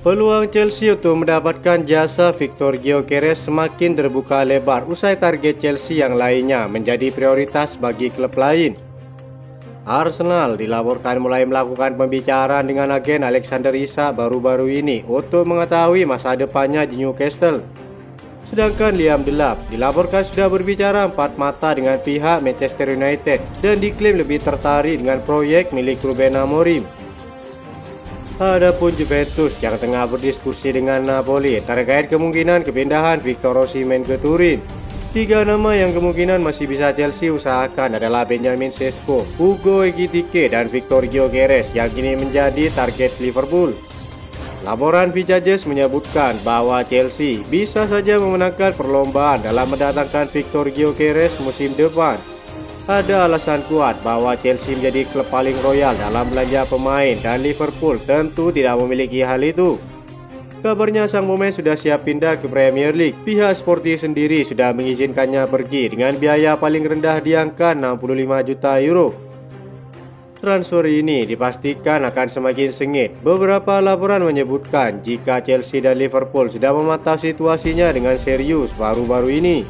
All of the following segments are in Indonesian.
Peluang Chelsea untuk mendapatkan jasa Victor Gyökeres semakin terbuka lebar usai target Chelsea yang lainnya menjadi prioritas bagi klub lain. Arsenal dilaporkan mulai melakukan pembicaraan dengan agen Alexander Isak baru-baru ini untuk mengetahui masa depannya di Newcastle. Sedangkan Liam Delap dilaporkan sudah berbicara empat mata dengan pihak Manchester United dan diklaim lebih tertarik dengan proyek milik Ruben Amorim. Adapun Juventus yang tengah berdiskusi dengan Napoli terkait kemungkinan kepindahan Victor Osimhen ke Turin. Tiga nama yang kemungkinan masih bisa Chelsea usahakan adalah Benjamin Sesko, Hugo Ekitike, dan Victor Gyökeres yang kini menjadi target Liverpool. Laporan Vicajes menyebutkan bahwa Chelsea bisa saja memenangkan perlombaan dalam mendatangkan Victor Gyökeres musim depan. Ada alasan kuat bahwa Chelsea menjadi klub paling royal dalam belanja pemain dan Liverpool tentu tidak memiliki hal itu. Kabarnya sang pemain sudah siap pindah ke Premier League. Pihak Sporting sendiri sudah mengizinkannya pergi dengan biaya paling rendah di angka 65 juta euro. Transfer ini dipastikan akan semakin sengit. Beberapa laporan menyebutkan jika Chelsea dan Liverpool sudah memantau situasinya dengan serius baru-baru ini.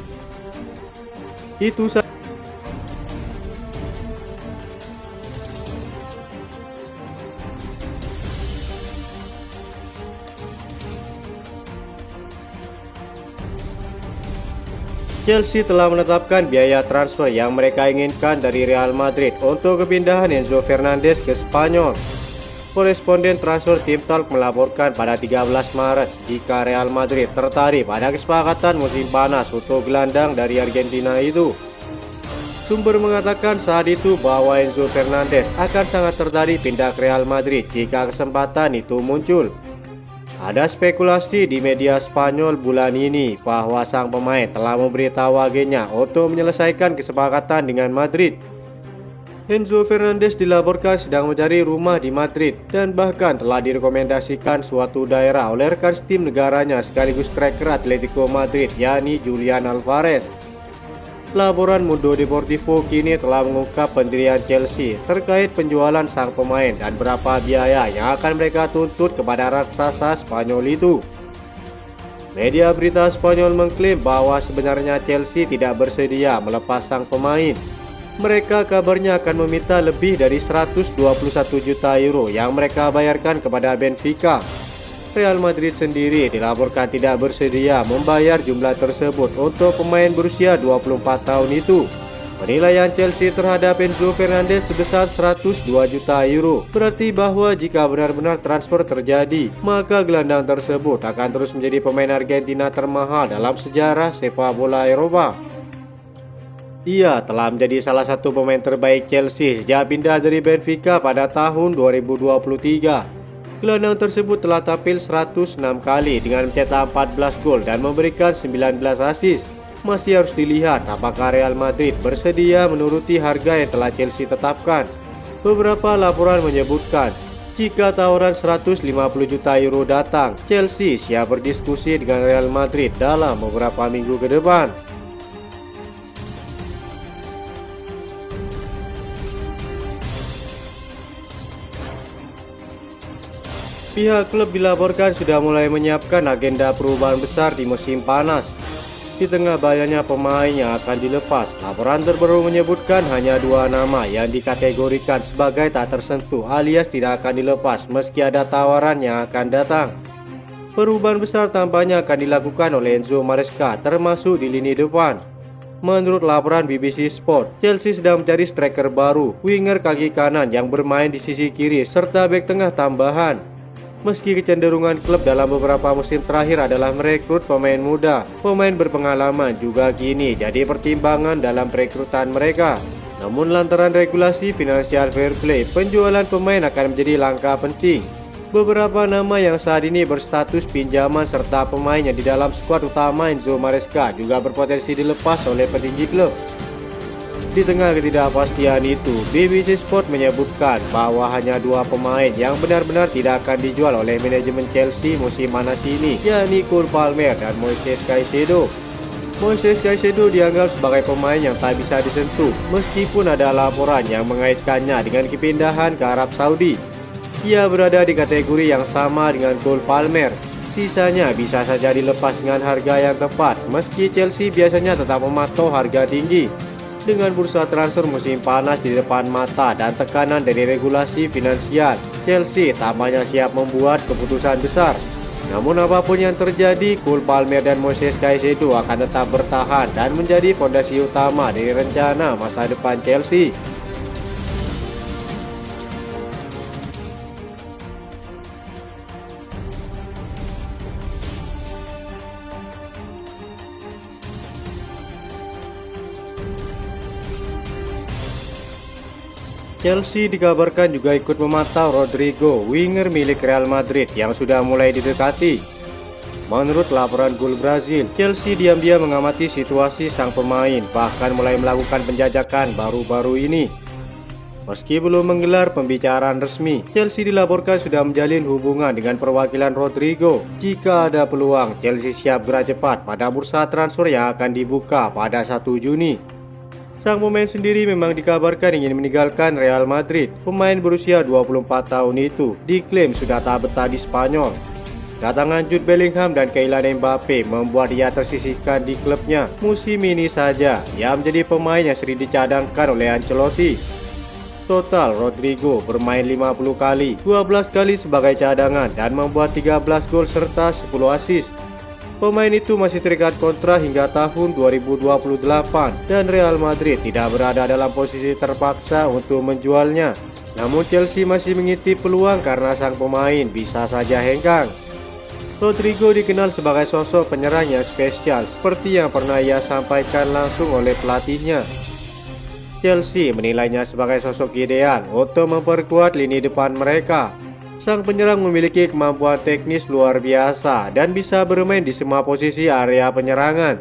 Itu saja. Chelsea telah menetapkan biaya transfer yang mereka inginkan dari Real Madrid untuk kepindahan Enzo Fernandez ke Spanyol. Koresponden transfer Team Talk melaporkan pada 13 Maret jika Real Madrid tertarik pada kesepakatan musim panas untuk gelandang dari Argentina itu. Sumber mengatakan saat itu bahwa Enzo Fernandez akan sangat tertarik pindah ke Real Madrid jika kesempatan itu muncul. Ada spekulasi di media Spanyol bulan ini bahwa sang pemain telah memberitahu agennya untuk menyelesaikan kesepakatan dengan Madrid. Enzo Fernandez dilaporkan sedang mencari rumah di Madrid dan bahkan telah direkomendasikan suatu daerah oleh rekan tim negaranya sekaligus striker Atletico Madrid, yakni Julian Alvarez. Laporan Mundo Deportivo kini telah mengungkap pendirian Chelsea terkait penjualan sang pemain dan berapa biaya yang akan mereka tuntut kepada raksasa Spanyol itu. Media berita Spanyol mengklaim bahwa sebenarnya Chelsea tidak bersedia melepas sang pemain. Mereka kabarnya akan meminta lebih dari 121 juta euro yang mereka bayarkan kepada Benfica. Real Madrid sendiri dilaporkan tidak bersedia membayar jumlah tersebut untuk pemain berusia 24 tahun itu. Penilaian Chelsea terhadap Enzo Fernandez sebesar 102 juta euro. Berarti bahwa jika benar-benar transfer terjadi, maka gelandang tersebut akan terus menjadi pemain Argentina termahal dalam sejarah sepak bola Eropa. Ia telah menjadi salah satu pemain terbaik Chelsea sejak pindah dari Benfica pada tahun 2023. Gelandang tersebut telah tampil 106 kali dengan mencetak 14 gol dan memberikan 19 assist. Masih harus dilihat apakah Real Madrid bersedia menuruti harga yang telah Chelsea tetapkan. Beberapa laporan menyebutkan jika tawaran 150 juta euro datang, Chelsea siap berdiskusi dengan Real Madrid dalam beberapa minggu ke depan. Pihak klub dilaporkan sudah mulai menyiapkan agenda perubahan besar di musim panas. Di tengah banyaknya pemain yang akan dilepas, laporan terbaru menyebutkan hanya dua nama yang dikategorikan sebagai tak tersentuh alias tidak akan dilepas meski ada tawaran yang akan datang. Perubahan besar tampaknya akan dilakukan oleh Enzo Maresca termasuk di lini depan. Menurut laporan BBC Sport, Chelsea sedang mencari striker baru, winger kaki kanan yang bermain di sisi kiri serta bek tengah tambahan. Meski kecenderungan klub dalam beberapa musim terakhir adalah merekrut pemain muda, pemain berpengalaman juga kini jadi pertimbangan dalam perekrutan mereka. Namun lantaran regulasi Financial Fair Play, penjualan pemain akan menjadi langkah penting. Beberapa nama yang saat ini berstatus pinjaman serta pemain yang di dalam skuad utama Enzo Maresca juga berpotensi dilepas oleh petinggi klub. Di tengah ketidakpastian itu, BBC Sport menyebutkan bahwa hanya dua pemain yang benar-benar tidak akan dijual oleh manajemen Chelsea musim panas ini, yakni Cole Palmer dan Moises Caicedo. Moises Caicedo dianggap sebagai pemain yang tak bisa disentuh, meskipun ada laporan yang mengaitkannya dengan kepindahan ke Arab Saudi. Ia berada di kategori yang sama dengan Cole Palmer. Sisanya bisa saja dilepas dengan harga yang tepat, meski Chelsea biasanya tetap mematok harga tinggi. Dengan bursa transfer musim panas di depan mata dan tekanan dari regulasi finansial, Chelsea tampaknya siap membuat keputusan besar. Namun apapun yang terjadi, Cole Palmer dan Moises Caicedo akan tetap bertahan dan menjadi fondasi utama dari rencana masa depan Chelsea. Chelsea dikabarkan juga ikut memantau Rodrigo, winger milik Real Madrid yang sudah mulai didekati. Menurut laporan Gol Brazil, Chelsea diam-diam mengamati situasi sang pemain, bahkan mulai melakukan penjajakan baru-baru ini. Meski belum menggelar pembicaraan resmi, Chelsea dilaporkan sudah menjalin hubungan dengan perwakilan Rodrigo. Jika ada peluang, Chelsea siap gerak cepat pada bursa transfer yang akan dibuka pada 1 Juni. Sang pemain sendiri memang dikabarkan ingin meninggalkan Real Madrid. Pemain berusia 24 tahun itu diklaim sudah tak betah di Spanyol. Datangan Jude Bellingham dan Kylian Mbappe membuat ia tersisihkan di klubnya. Musim ini saja, ia menjadi pemain yang sering dicadangkan oleh Ancelotti. Total, Rodrigo bermain 50 kali, 12 kali sebagai cadangan dan membuat 13 gol serta 10 assist. Pemain itu masih terikat kontrak hingga tahun 2028 dan Real Madrid tidak berada dalam posisi terpaksa untuk menjualnya. Namun Chelsea masih mengintip peluang karena sang pemain bisa saja hengkang. Rodrigo dikenal sebagai sosok penyerang yang spesial seperti yang pernah ia sampaikan langsung oleh pelatihnya. Chelsea menilainya sebagai sosok ideal untuk memperkuat lini depan mereka. Sang penyerang memiliki kemampuan teknis luar biasa dan bisa bermain di semua posisi area penyerangan.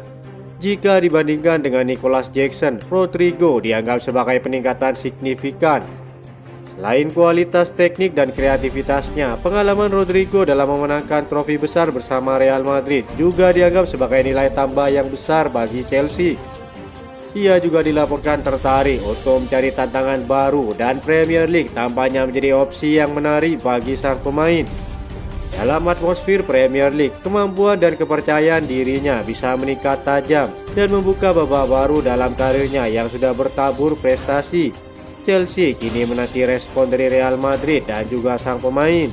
Jika dibandingkan dengan Nicholas Jackson, Rodrigo dianggap sebagai peningkatan signifikan. Selain kualitas teknik dan kreativitasnya, pengalaman Rodrigo dalam memenangkan trofi besar bersama Real Madrid juga dianggap sebagai nilai tambah yang besar bagi Chelsea. Ia juga dilaporkan tertarik untuk mencari tantangan baru dan Premier League tampaknya menjadi opsi yang menarik bagi sang pemain. Dalam atmosfer Premier League, kemampuan dan kepercayaan dirinya bisa meningkat tajam dan membuka babak baru dalam karirnya yang sudah bertabur prestasi. Chelsea kini menanti respon dari Real Madrid dan juga sang pemain.